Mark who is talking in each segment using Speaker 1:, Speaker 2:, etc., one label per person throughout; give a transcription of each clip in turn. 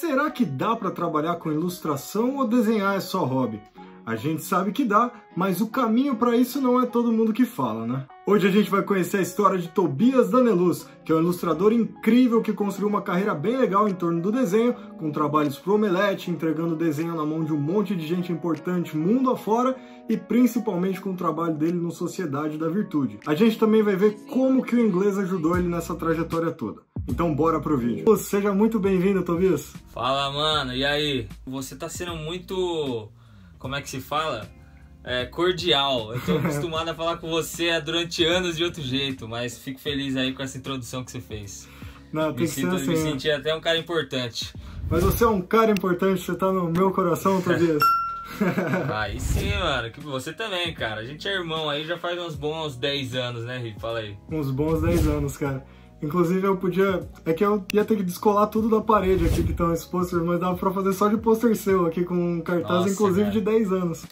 Speaker 1: Será que dá para trabalhar com ilustração ou desenhar é só hobby? A gente sabe que dá, mas o caminho para isso não é todo mundo que fala, né? Hoje a gente vai conhecer a história de Tobias Daneluz, que é um ilustrador incrível que construiu uma carreira bem legal em torno do desenho, com trabalhos pro Omelete, entregando desenho na mão de um monte de gente importante mundo afora e principalmente com o trabalho dele no Sociedade da Virtude. A gente também vai ver como que o inglês ajudou ele nessa trajetória toda. Então bora pro vídeo. Seja muito bem-vindo, Tobias.
Speaker 2: Fala, mano, e aí? Você tá sendo muito... como é que se fala? Cordial. Eu tô acostumado a falar com você durante anos de outro jeito, mas fico feliz aí com essa introdução que você fez.
Speaker 1: Não, tem que ser assim.
Speaker 2: Me senti até um cara importante.
Speaker 1: Mas você é um cara importante, você tá no meu coração, Tobias.
Speaker 2: Aí sim, mano. Você também, cara. A gente é irmão aí já faz uns bons 10 anos, né, Rick? Fala aí.
Speaker 1: Uns bons 10 anos, cara. Inclusive eu podia... é que eu ia ter que descolar tudo da parede aqui que estão esses posters, mas dava pra fazer só de pôster seu aqui, com um cartaz. Nossa, inclusive cara, de 10 anos.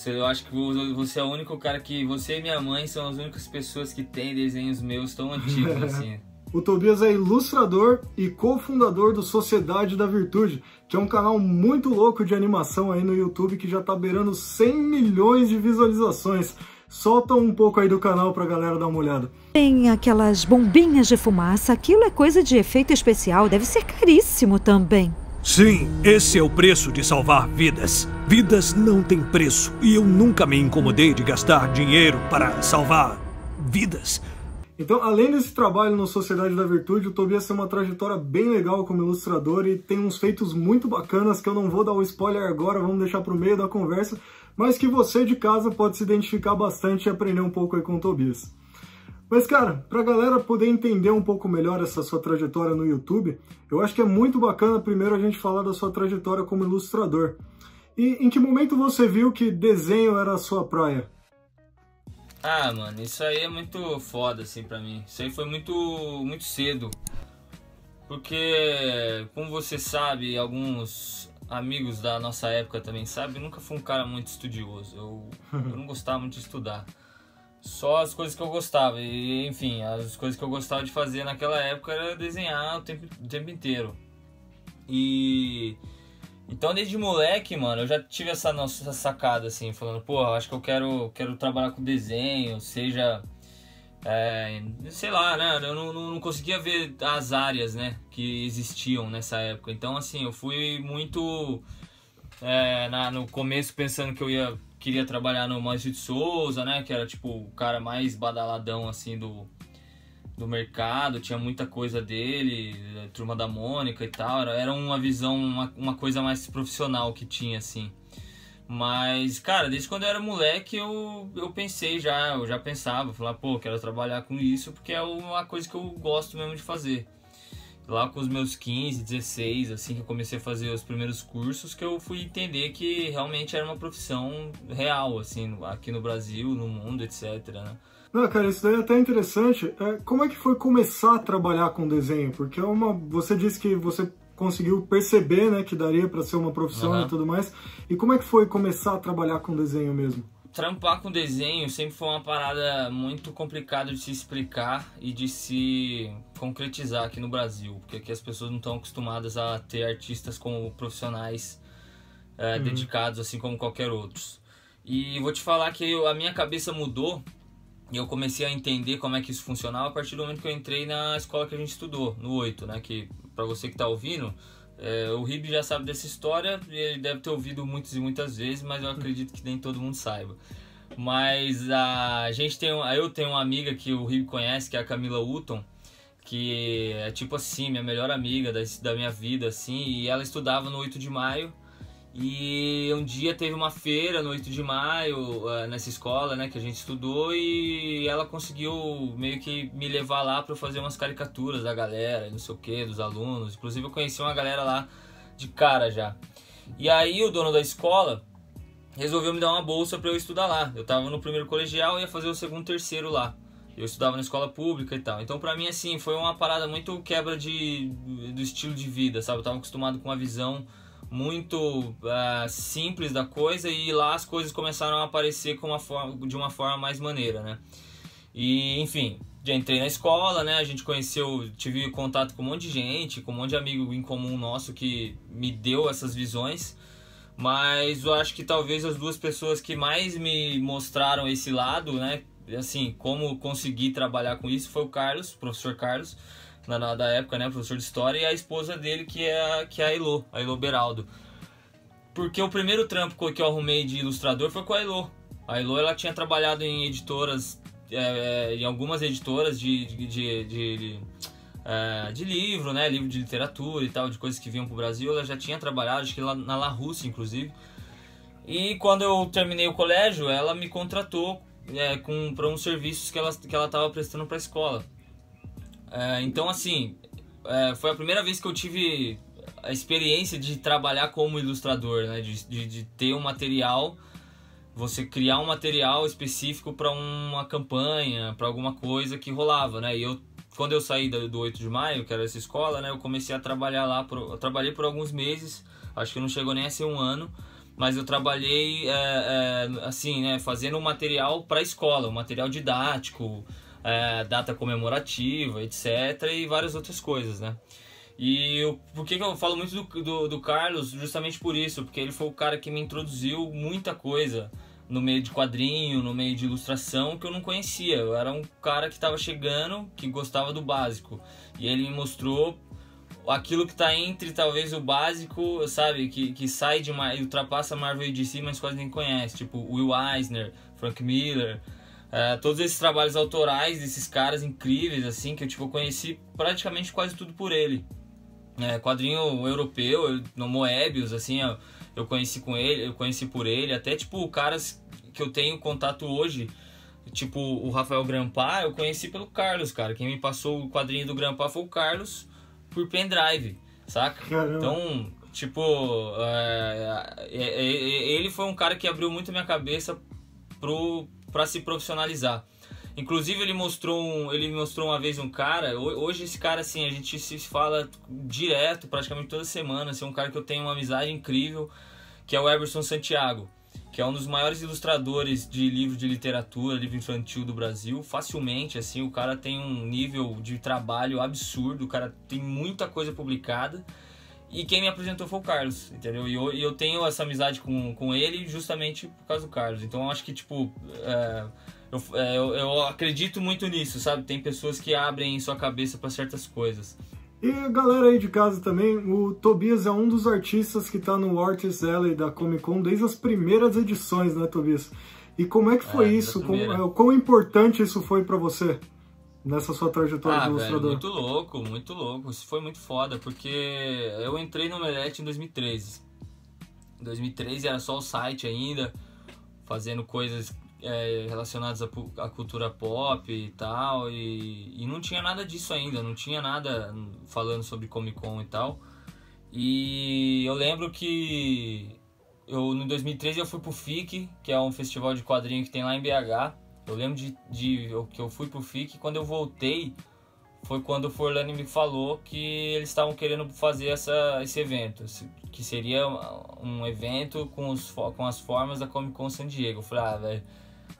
Speaker 2: Eu acho que você é o único cara que... Você e minha mãe são as únicas pessoas que têm desenhos meus tão antigos assim.
Speaker 1: O Tobias é ilustrador e cofundador do Sociedade da Virtude, que é um canal muito louco de animação aí no YouTube que já tá beirando 100 milhões de visualizações. Solta um pouco aí do canal pra galera dar uma olhada.
Speaker 3: Tem aquelas bombinhas de fumaça, aquilo é coisa de efeito especial, deve ser caríssimo também.
Speaker 4: Sim, esse é o preço de salvar vidas. Vidas não têm preço e eu nunca me incomodei de gastar dinheiro para salvar vidas.
Speaker 1: Então, além desse trabalho no Sociedade da Virtude, o Tobias tem uma trajetória bem legal como ilustrador e tem uns feitos muito bacanas que eu não vou dar o spoiler agora, vamos deixar pro meio da conversa, mas que você de casa pode se identificar bastante e aprender um pouco aí com o Tobias. Mas, cara, pra galera poder entender um pouco melhor essa sua trajetória no YouTube, eu acho que é muito bacana primeiro a gente falar da sua trajetória como ilustrador. E em que momento você viu que desenho era a sua praia?
Speaker 2: Ah, mano, isso aí é muito foda, assim, pra mim. Isso aí foi muito cedo. Porque, como você sabe, alguns amigos da nossa época também sabem, eu nunca fui um cara muito estudioso. Eu não gostava muito de estudar. Só as coisas que eu gostava. E, enfim, as coisas que eu gostava de fazer naquela época era desenhar o tempo inteiro. E... então, desde moleque, mano, eu já tive essa sacada, assim, falando, pô, acho que eu quero trabalhar com desenho, seja, sei lá, né, eu não conseguia ver as áreas, né, que existiam nessa época. Então, assim, eu fui muito, no começo pensando que eu queria trabalhar no Maurício de Souza, né, que era, tipo, o cara mais badaladão, assim, do mercado, tinha muita coisa dele, Turma da Mônica e tal, era uma visão, uma coisa mais profissional que tinha, assim. Mas, cara, desde quando eu era moleque eu pensei eu já pensava, falar, pô, quero trabalhar com isso porque é uma coisa que eu gosto mesmo de fazer. Lá com os meus 15, 16, assim, que eu comecei a fazer os primeiros cursos, que eu fui entender que realmente era uma profissão real, assim, aqui no Brasil, no mundo, etc, né?
Speaker 1: Não, cara, isso daí é até interessante. Como é que foi começar a trabalhar com desenho? Porque você disse que você conseguiu perceber, né, que daria para ser uma profissão e tudo mais. E como é que foi começar a trabalhar com desenho mesmo?
Speaker 2: Trampar com desenho sempre foi uma parada muito complicada de se explicar e de se concretizar aqui no Brasil, porque aqui as pessoas não estão acostumadas a ter artistas como profissionais dedicados, assim como qualquer outros. E vou te falar que a minha cabeça mudou e eu comecei a entender como é que isso funcionava a partir do momento que eu entrei na escola que a gente estudou, no 8, né? Que, pra você que tá ouvindo, o Ribe já sabe dessa história, ele deve ter ouvido muitas e muitas vezes, mas eu acredito que nem todo mundo saiba. Mas eu tenho uma amiga que o Ribe conhece, que é a Camila Hutton, que é tipo assim, minha melhor amiga da minha vida, assim, e ela estudava no 8 de maio. E um dia teve uma feira no 8 de maio, nessa escola, né, que a gente estudou, e ela conseguiu meio que me levar lá para fazer umas caricaturas da galera, não sei o que, dos alunos. Inclusive eu conheci uma galera lá de cara já. E aí o dono da escola resolveu me dar uma bolsa para eu estudar lá. Eu tava no primeiro colegial e ia fazer o segundo, terceiro lá. Eu estudava na escola pública e tal. Então pra mim, assim, foi uma parada muito quebra do estilo de vida, sabe? Eu tava acostumado com uma visão muito simples da coisa, e lá as coisas começaram a aparecer de uma forma mais maneira, né? E, enfim, já entrei na escola, né? A gente tive contato com um monte de gente, com um monte de amigo em comum nosso que me deu essas visões. Mas eu acho que talvez as duas pessoas que mais me mostraram esse lado, né? Assim, como conseguir trabalhar com isso, foi o Carlos, o professor Carlos, da época, né? Professor de História, e a esposa dele, que é a Elo Beraldo. Porque o primeiro trampo que eu arrumei de ilustrador foi com a Elo. A Elo, ela tinha trabalhado em editoras, em algumas editoras de livro, né? Livro de literatura e tal, de coisas que vinham pro Brasil. Ela já tinha trabalhado, acho que lá na La Rússia, inclusive. E quando eu terminei o colégio, ela me contratou para uns serviços que ela estava prestando para a escola. Então, assim, foi a primeira vez que eu tive a experiência de trabalhar como ilustrador, né? De ter um material, você criar um material específico para uma campanha, para alguma coisa que rolava, né? E quando eu saí do 8 de maio, que era essa escola, né? Eu comecei a trabalhar lá, eu trabalhei por alguns meses, acho que não chegou nem a ser um ano, mas eu trabalhei, assim, né? Fazendo um material para a escola, um material didático, data comemorativa, etc. E várias outras coisas, né? E por que eu falo muito do Carlos? Justamente por isso, porque ele foi o cara que me introduziu muita coisa no meio de quadrinho, no meio de ilustração, que eu não conhecia. Eu era um cara que estava chegando, que gostava do básico. E ele me mostrou aquilo que está entre talvez o básico, sabe? Que sai de e ultrapassa Marvel e DC, mas quase ninguém conhece. Tipo Will Eisner, Frank Miller, todos esses trabalhos autorais desses caras incríveis, assim, que eu conheci praticamente quase tudo por ele. Quadrinho europeu, no Moebius, assim, eu conheci por ele, até tipo caras que eu tenho contato hoje, tipo o Rafael Grampá, eu conheci pelo Carlos, cara. Quem me passou o quadrinho do Grampá foi o Carlos por pendrive, saca?
Speaker 1: Caramba.
Speaker 2: Então, tipo, ele foi um cara que abriu muito minha cabeça pra se profissionalizar. Inclusive ele mostrou uma vez um cara, hoje esse cara, assim, a gente se fala direto, praticamente toda semana, assim, um cara que eu tenho uma amizade incrível, que é o Eberson Santiago, que é um dos maiores ilustradores de livro de literatura, livro infantil do Brasil, facilmente, assim, o cara tem um nível de trabalho absurdo, o cara tem muita coisa publicada, e quem me apresentou foi o Carlos, entendeu? E eu tenho essa amizade com ele justamente por causa do Carlos, então eu acho que, tipo, eu acredito muito nisso, sabe? Tem pessoas que abrem sua cabeça para certas coisas.
Speaker 1: E a galera aí de casa também, o Tobias é um dos artistas que tá no Artist Alley da Comic Con desde as primeiras edições, né, Tobias? E como é que foi isso? Quão importante isso foi pra você nessa sua trajetória de ilustrador?
Speaker 2: Velho, muito louco. Isso foi muito foda, porque eu entrei no Omelete em 2013. Em 2013 era só o site ainda, fazendo coisas relacionadas à cultura pop e tal, e não tinha nada disso ainda, não tinha nada falando sobre Comic Con e tal. E eu lembro que no 2013 eu fui pro FIC, que é um festival de quadrinho que tem lá em BH. Eu lembro que eu fui pro FIC, e quando eu voltei foi quando o Forlani me falou que eles estavam querendo fazer esse evento, que seria um evento com as formas da Comic Con San Diego. Eu falei, velho,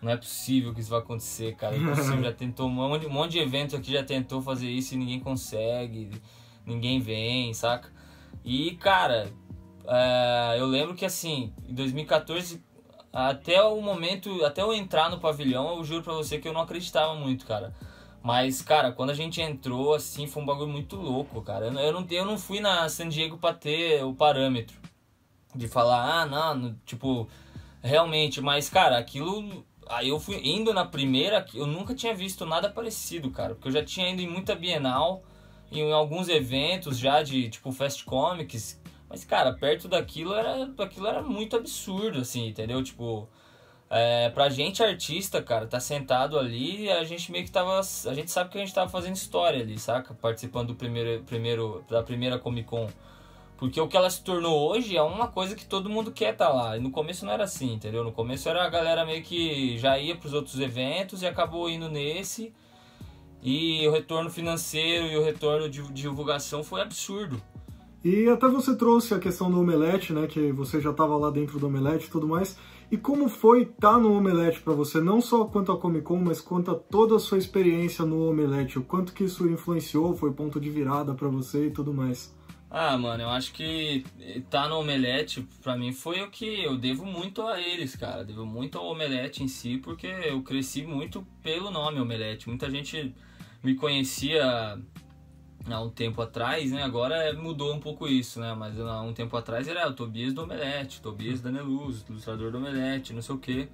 Speaker 2: não é possível que isso vai acontecer, cara. É impossível, já tentou um monte de evento aqui, já tentou fazer isso e ninguém consegue, ninguém vem, saca? E, cara, eu lembro que, assim, em 2014, até o momento, até eu entrar no pavilhão, eu juro pra você que eu não acreditava muito, cara. Mas, cara, quando a gente entrou, assim, foi um bagulho muito louco, cara. Eu não fui na San Diego pra ter o parâmetro de falar, não, tipo, realmente, mas, cara, aquilo... Aí eu fui indo na primeira, eu nunca tinha visto nada parecido, cara. Porque eu já tinha ido em muita Bienal, em alguns eventos já de, tipo, Fast Comics. Mas, cara, perto daquilo era muito absurdo, assim, entendeu? Tipo, pra gente artista, cara, tá sentado ali, a gente meio que tava... A gente sabe que a gente tava fazendo história ali, saca? Participando da primeira Comic Con. Porque o que ela se tornou hoje é uma coisa que todo mundo quer estar lá. E no começo não era assim, entendeu? No começo era a galera meio que já ia para os outros eventos e acabou indo nesse. E o retorno financeiro e o retorno de divulgação foi absurdo.
Speaker 1: E até você trouxe a questão do Omelete, né, que você já estava lá dentro do Omelete e tudo mais. E como foi estar no Omelete para você, não só quanto a Comic Con, mas quanto a toda a sua experiência no Omelete? O quanto que isso influenciou, foi ponto de virada para você e tudo mais?
Speaker 2: Ah, mano, eu acho que tá no Omelete, pra mim, foi o que eu devo muito a eles, cara. Devo muito ao Omelete em si, porque eu cresci muito pelo nome Omelete. Muita gente me conhecia há um tempo atrás, né? Agora mudou um pouco isso, né? Mas há um tempo atrás era o Tobias do Omelete, Tobias da Neluz, ilustrador do Omelete, não sei o quê.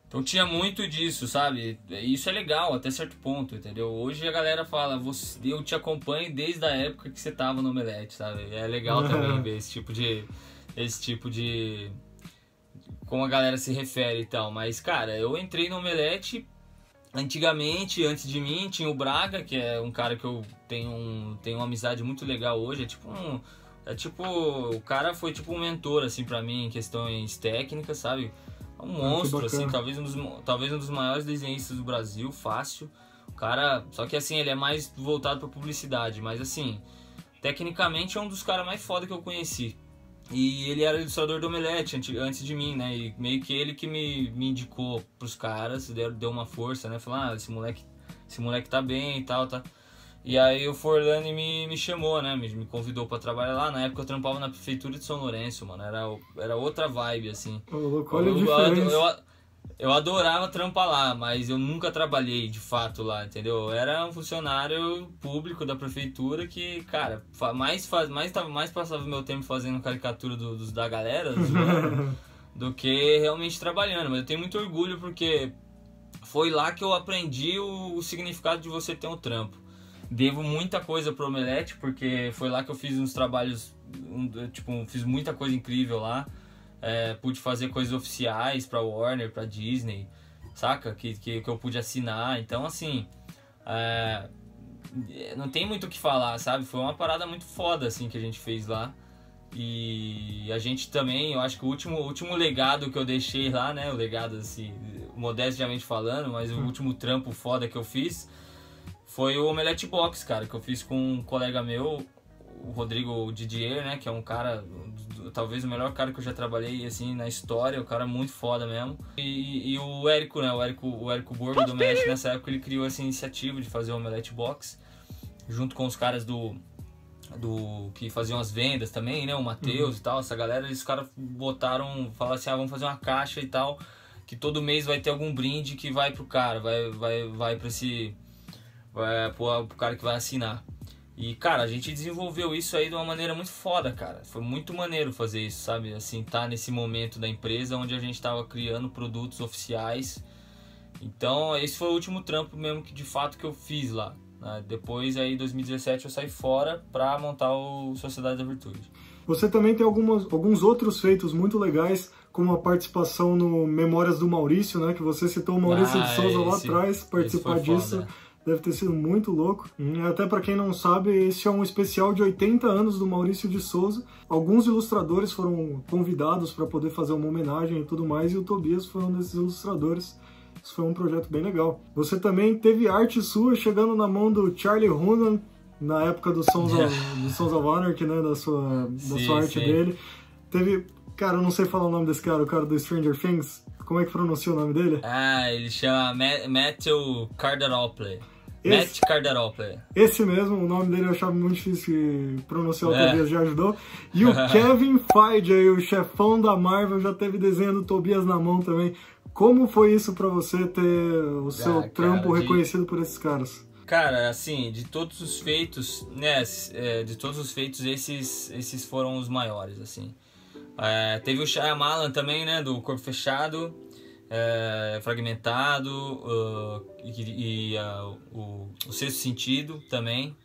Speaker 2: Então tinha muito disso, sabe? Isso é legal até certo ponto, entendeu? Hoje a galera fala, eu te acompanho desde a época que você tava no Omelete, sabe? É legal também ver esse tipo de como a galera se refere e tal. Mas, cara, eu entrei no Omelete antigamente, antes de mim, tinha o Braga, que é um cara que eu tenho uma amizade muito legal hoje. O cara foi tipo um mentor, assim, pra mim, em questões técnicas, sabe? Um monstro, assim, talvez um dos maiores desenhistas do Brasil, fácil. O cara, só que assim, ele é mais voltado pra publicidade, mas assim, tecnicamente é um dos caras mais foda que eu conheci. E ele era ilustrador do Omelete antes de mim, né? E meio que ele que me indicou pros caras, deu uma força, né? Falou, esse moleque tá bem e tal, tá. E aí o Forlani me chamou, né? Me convidou pra trabalhar lá. Na época eu trampava na prefeitura de São Lourenço, mano. Era outra vibe, assim. Eu adorava trampar lá, mas eu nunca trabalhei de fato lá, entendeu? Eu era um funcionário público da prefeitura que, cara, mais passava meu tempo fazendo caricatura da galera do que realmente trabalhando. Mas eu tenho muito orgulho porque foi lá que eu aprendi o significado de você ter um trampo. Devo muita coisa pro Omelete, porque foi lá que eu fiz uns trabalhos, fiz muita coisa incrível lá. Pude fazer coisas oficiais pra Warner, pra Disney, saca? Que eu pude assinar. Então, assim, não tem muito o que falar, sabe? Foi uma parada muito foda, assim, que a gente fez lá. E a gente também, eu acho que o último legado que eu deixei lá, né? O legado, assim, modestamente falando, mas o último trampo foda que eu fiz foi o Omelete Box, cara, que eu fiz com um colega meu, o Rodrigo Didier, né, que é um cara, talvez o melhor cara que eu já trabalhei, assim, na história, um cara muito foda mesmo. E o Érico, né, o Érico Borgo do Omelete, nessa época ele criou essa iniciativa de fazer o Omelete Box, junto com os caras que faziam as vendas também, né, o Matheus e tal, essa galera, os caras falaram assim, vamos fazer uma caixa e tal, que todo mês vai ter algum brinde que vai pro cara, vai pra esse... pro cara que vai assinar. E, cara, a gente desenvolveu isso aí de uma maneira muito foda, cara. Foi muito maneiro fazer isso, sabe? Assim, tá nesse momento da empresa onde a gente tava criando produtos oficiais. Então, esse foi o último trampo mesmo que de fato que eu fiz lá, né? Depois, aí, em 2017, eu saí fora pra montar o Sociedade da Virtude.
Speaker 1: Você também tem alguns outros feitos muito legais, como a participação no Memórias do Maurício, né? Que você citou o Maurício de Souza lá atrás, participar disso. Foda. Deve ter sido muito louco. Até para quem não sabe, esse é um especial de 80 anos do Maurício de Souza. Alguns ilustradores foram convidados para poder fazer uma homenagem e tudo mais, e o Tobias foi um desses ilustradores. Isso foi um projeto bem legal. Você também teve arte sua chegando na mão do Charlie Hunnam, na época do Sons of Anarchy, né, da sua arte dele. Teve... Cara, eu não sei falar o nome desse cara, o cara do Stranger Things. Como é que pronuncia o nome dele?
Speaker 2: Ele chama Matthew Cardarople. Matt Cardarople.
Speaker 1: Esse mesmo, o nome dele eu achava muito difícil de pronunciar, o Tobias já ajudou. E o Kevin Feige, aí, o chefão da Marvel, já teve desenho do Tobias na mão também. Como foi isso pra você ter o seu trampo reconhecido por esses caras?
Speaker 2: Cara, assim, de todos os feitos, né, esses foram os maiores, assim. Teve o Shyamalan também, né, do Corpo Fechado, Fragmentado, o Sexto Sentido também.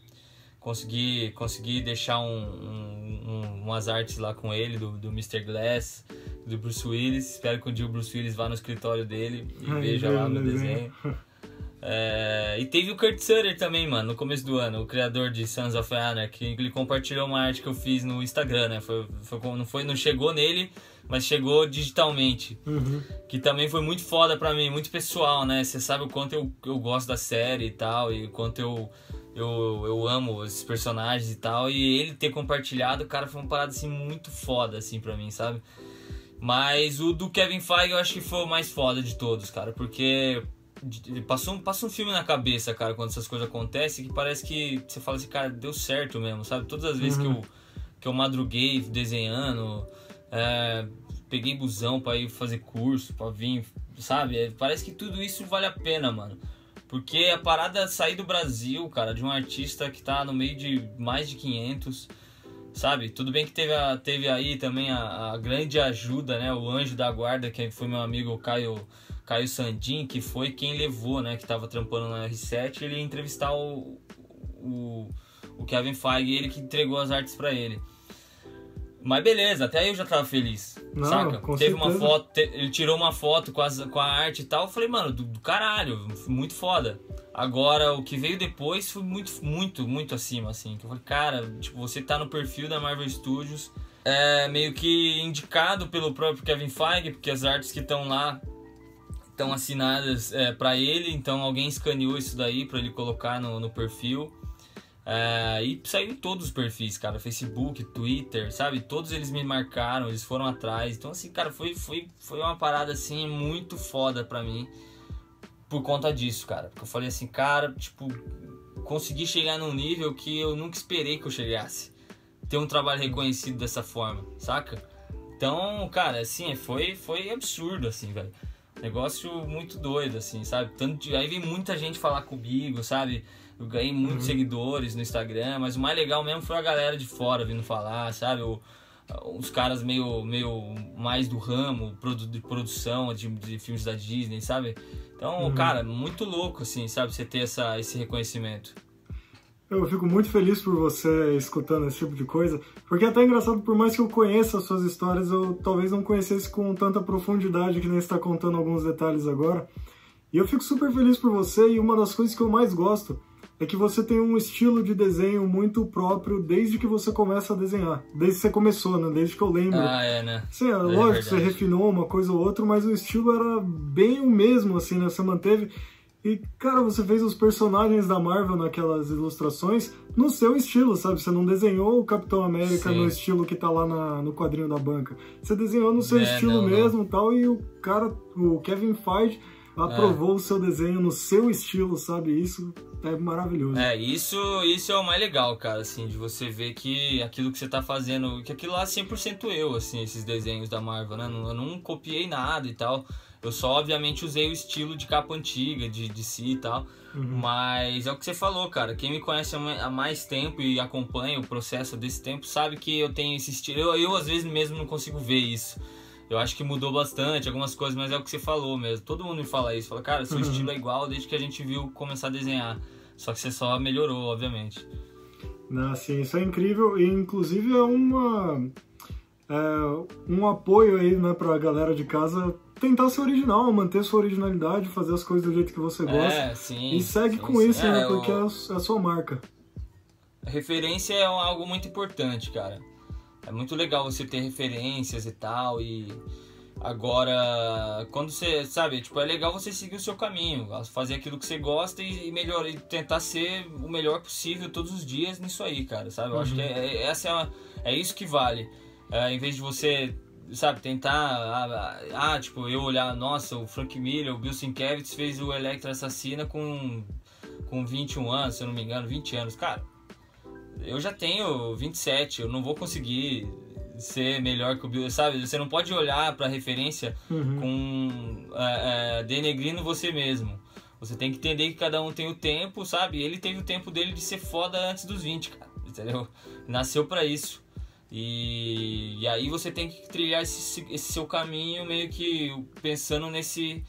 Speaker 2: Consegui deixar umas artes lá com ele, do Mr. Glass, do Bruce Willis. Espero que um dia o Bruce Willis vá no escritório dele e veja lá o meu desenho. E teve o Kurt Sutter também, mano, no começo do ano, o criador de Sons of Anarchy, que ele compartilhou uma arte que eu fiz no Instagram, né? Não chegou nele, mas chegou digitalmente. Que também foi muito foda pra mim, muito pessoal, né? Você sabe o quanto eu gosto da série e tal, e o quanto eu eu amo esses personagens e tal, e ele ter compartilhado, cara, foi uma parada assim muito foda assim pra mim, sabe? Mas o do Kevin Feige eu acho que foi o mais foda de todos, cara, porque passa um filme na cabeça, cara, quando essas coisas acontecem, que parece que você fala assim, cara, deu certo mesmo, sabe? Todas as vezes que eu madruguei desenhando, peguei busão pra ir fazer curso, pra vir, sabe? Parece que tudo isso vale a pena, mano. Porque a parada sair do Brasil, cara, de um artista que tá no meio de mais de 500, sabe? Tudo bem que teve aí também a grande ajuda, né? O anjo da guarda, que foi meu amigo Caio Sandin, que foi quem levou, né? Que tava trampando na R7, ele ia entrevistar o Kevin Feige, ele que entregou as artes pra ele. Mas beleza, até aí eu já tava feliz, saca? Teve uma foto, ele tirou uma foto com a arte e tal, eu falei, mano, do caralho, muito foda. Agora, o que veio depois foi muito acima, assim. Que eu falei, cara, tipo, você tá no perfil da Marvel Studios, meio que indicado pelo próprio Kevin Feige, porque as artes que estão lá estão assinadas pra ele, então alguém escaneou isso daí pra ele colocar no perfil. E saiu em todos os perfis, cara, Facebook, Twitter, sabe? Todos eles me marcaram, eles foram atrás. Então, assim, cara, foi uma parada, assim, muito foda pra mim por conta disso, cara. Porque eu falei assim, cara, tipo, consegui chegar num nível que eu nunca esperei que eu chegasse. Ter um trabalho reconhecido dessa forma, saca? Então, cara, assim, foi absurdo, assim, velho. Negócio muito doido, assim, sabe? Aí vem muita gente falar comigo, sabe? Eu ganhei muitos seguidores no Instagram, mas o mais legal mesmo foi a galera de fora vindo falar, sabe? Os caras meio mais do ramo, de produção de filmes da Disney, sabe? Então, cara, muito louco, assim, sabe? Você ter esse reconhecimento.
Speaker 1: Eu fico muito feliz por você escutando esse tipo de coisa, porque é até engraçado, por mais que eu conheça as suas histórias, eu talvez não conhecesse com tanta profundidade que nem você está contando alguns detalhes agora. E eu fico super feliz por você, e uma das coisas que eu mais gosto é que você tem um estilo de desenho muito próprio desde que você começa a desenhar. Desde que você começou, né? Desde que eu lembro.
Speaker 2: Né?
Speaker 1: Sim, lógico, você refinou uma coisa ou outra, mas o estilo era bem o mesmo, assim, né? Você manteve. E, cara, você fez os personagens da Marvel naquelas ilustrações no seu estilo, sabe? Você não desenhou o Capitão América no estilo que tá lá no quadrinho da banca. Você desenhou no seu estilo mesmo e tal, e o Kevin Feige aprovou o seu desenho no seu estilo, sabe? Isso é maravilhoso.
Speaker 2: Isso é o mais legal, cara, assim, de você ver que aquilo que você tá fazendo, que aquilo lá é 100% eu, assim, esses desenhos da Marvel, né? Eu não copiei nada e tal. Eu só, obviamente, usei o estilo de capa antiga, de DC e tal. Mas é o que você falou, cara. Quem me conhece há mais tempo e acompanha o processo desse tempo sabe que eu tenho esse estilo. Eu às vezes mesmo não consigo ver isso. Eu acho que mudou bastante algumas coisas, mas é o que você falou mesmo. Todo mundo me fala isso. Fala, cara, seu estilo é igual desde que a gente viu começar a desenhar. Só que você só melhorou, obviamente.
Speaker 1: Assim, isso é incrível. E, inclusive, é um apoio aí, né, pra galera de casa tentar ser original, manter sua originalidade, fazer as coisas do jeito que você gosta.
Speaker 2: Sim,
Speaker 1: e segue com isso, né, porque é a sua marca.
Speaker 2: A referência é algo muito importante, cara. É muito legal você ter referências e tal, e agora, quando você, sabe, tipo, é legal você seguir o seu caminho, fazer aquilo que você gosta e melhorar, e tentar ser o melhor possível todos os dias nisso aí, cara, sabe? Eu acho que é isso que vale. Em vez de você, sabe, tentar, tipo, eu olhar, nossa, o Frank Miller, o Bill Sienkiewicz fez o Electra Assassina com 21 anos, se eu não me engano, 20 anos, cara. Eu já tenho 27, eu não vou conseguir ser melhor que o Bill, sabe? Você não pode olhar pra referência denegrindo você mesmo. Você tem que entender que cada um tem o tempo, sabe? Ele teve o tempo dele de ser foda antes dos 20, cara, entendeu? Nasceu pra isso. E aí você tem que trilhar esse seu caminho meio que pensando nesse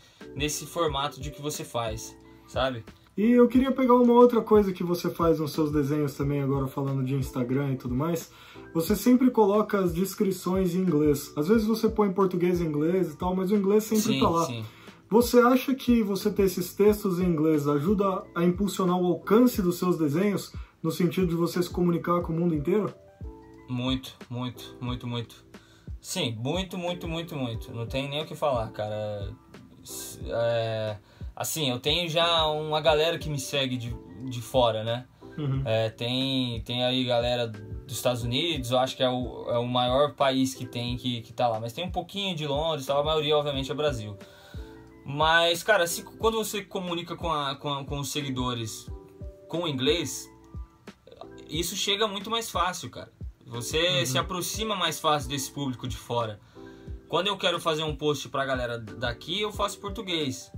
Speaker 2: formato de que você faz, sabe?
Speaker 1: E eu queria pegar uma outra coisa que você faz nos seus desenhos também, agora falando de Instagram e tudo mais. Você sempre coloca as descrições em inglês. Às vezes você põe português e inglês e tal, mas o inglês sempre tá lá.
Speaker 2: Sim.
Speaker 1: Você acha que você ter esses textos em inglês ajuda a impulsionar o alcance dos seus desenhos, no sentido de você se comunicar com o mundo inteiro?
Speaker 2: Muito. Sim, muito. Não tem nem o que falar, cara. Assim, eu tenho já uma galera que me segue de fora, né? Tem aí galera dos Estados Unidos, eu acho que é o maior país que tem que tá lá. Mas tem um pouquinho de Londres, a maioria obviamente é Brasil. Mas, cara, quando você comunica com os seguidores com o inglês, isso chega muito mais fácil, cara. Você se aproxima mais fácil desse público de fora. Quando eu quero fazer um post pra galera daqui, eu faço português.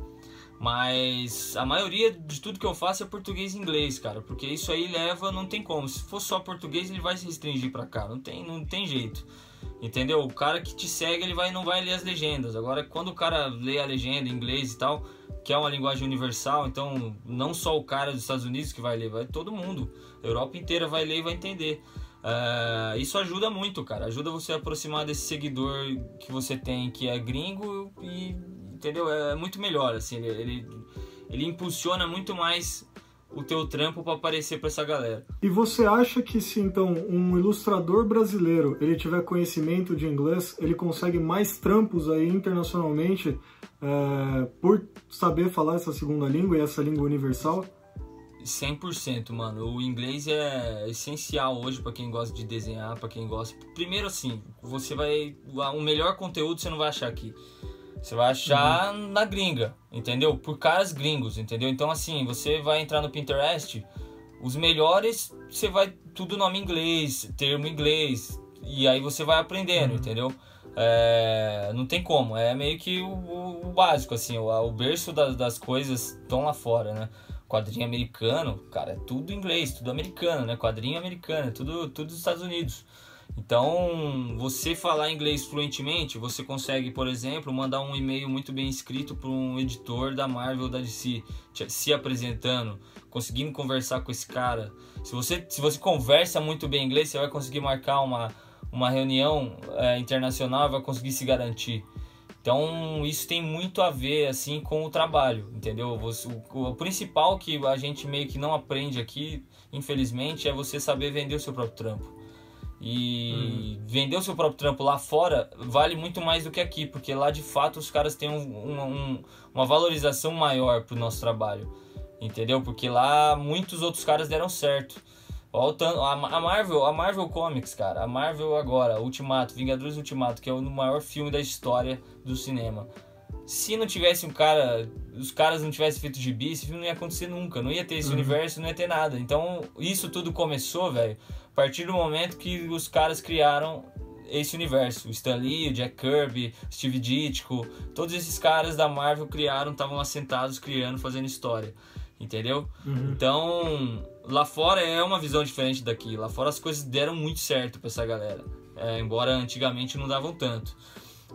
Speaker 2: Mas a maioria de tudo que eu faço é português e inglês, cara. Porque isso aí não tem como. Se for só português, ele vai se restringir pra cá. Não tem jeito. Entendeu? O cara que te segue, ele não vai ler as legendas. Agora, quando o cara lê a legenda em inglês e tal, que é uma linguagem universal, então não só o cara dos Estados Unidos que vai ler, vai todo mundo. A Europa inteira vai ler e vai entender. Isso ajuda muito, cara. Ajuda você a aproximar desse seguidor que você tem, que é gringo, e, entendeu? É muito melhor, assim. Ele impulsiona muito mais o teu trampo para aparecer para essa galera.
Speaker 1: E você acha que se então um ilustrador brasileiro ele tiver conhecimento de inglês, ele consegue mais trampos aí internacionalmente por saber falar essa segunda língua e essa língua universal?
Speaker 2: 100%, mano. O inglês é essencial hoje para quem gosta de desenhar, para quem gosta. Primeiro, assim, o melhor conteúdo você não vai achar aqui. Você vai achar na gringa, entendeu? Por caras gringos, entendeu? Então, assim, você vai entrar no Pinterest, os melhores, você vai tudo nome em inglês, termo em inglês, e aí você vai aprendendo, entendeu? Não tem como, é meio que o básico, assim, o berço das coisas estão lá fora, né? Quadrinho americano, cara, é tudo inglês, tudo americano, né? Quadrinho americano, tudo dos Estados Unidos. Então, você falar inglês fluentemente, você consegue, por exemplo, mandar um e-mail muito bem escrito para um editor da Marvel ou da DC, se apresentando, conseguindo conversar com esse cara. Se você conversa muito bem inglês, você vai conseguir marcar uma reunião internacional e vai conseguir se garantir. Então, isso tem muito a ver, assim, com o trabalho, entendeu? O principal que a gente meio que não aprende aqui, infelizmente, é você saber vender o seu próprio trampo. E vender o seu próprio trampo lá fora vale muito mais do que aqui, porque lá de fato os caras têm uma valorização maior pro nosso trabalho, entendeu? Porque lá muitos outros caras deram certo. A Marvel Comics, cara, a Marvel agora, Ultimato, Vingadores Ultimato, que é o maior filme da história do cinema. Se não tivesse os caras não tivessem feito gibi, esse filme não ia acontecer nunca, não ia ter esse universo, não ia ter nada. Então isso tudo começou, velho, a partir do momento que os caras criaram esse universo. O Stan Lee, o Jack Kirby, Steve Ditko, todos esses caras da Marvel estavam assentados, criando, fazendo história, entendeu? Então, lá fora é uma visão diferente daqui. Lá fora as coisas deram muito certo pra essa galera, embora antigamente não davam tanto.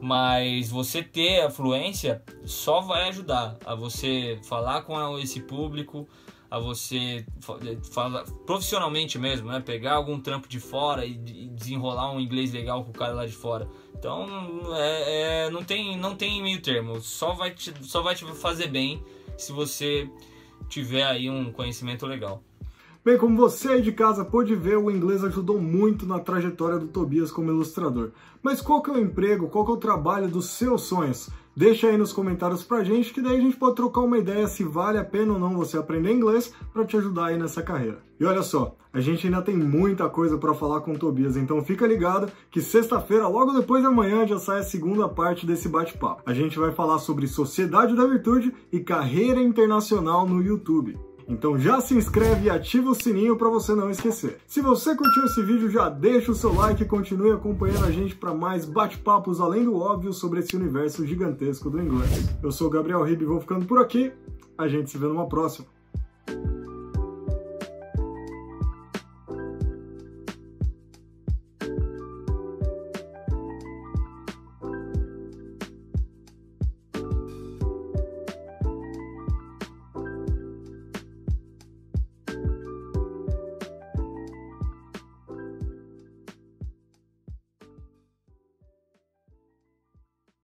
Speaker 2: Mas você ter a fluência só vai ajudar a você falar com esse público, a você falar profissionalmente mesmo, né? Pegar algum trampo de fora e desenrolar um inglês legal com o cara lá de fora. Então, não tem meio termo. Só vai te fazer bem se você tiver aí um conhecimento legal.
Speaker 1: Bem, como você aí de casa pôde ver, o inglês ajudou muito na trajetória do Tobias como ilustrador. Mas qual que é o emprego, qual que é o trabalho dos seus sonhos? Deixa aí nos comentários pra gente, que daí a gente pode trocar uma ideia se vale a pena ou não você aprender inglês para te ajudar aí nessa carreira. E olha só, a gente ainda tem muita coisa para falar com o Tobias, então fica ligado que sexta-feira, logo depois de amanhã, já sai a segunda parte desse bate-papo. A gente vai falar sobre Sociedade da Virtude e carreira internacional no YouTube. Então já se inscreve e ativa o sininho para você não esquecer. Se você curtiu esse vídeo, já deixa o seu like e continue acompanhando a gente para mais bate-papos além do óbvio sobre esse universo gigantesco do inglês. Eu sou o Gabriel Ribe e vou ficando por aqui. A gente se vê numa próxima.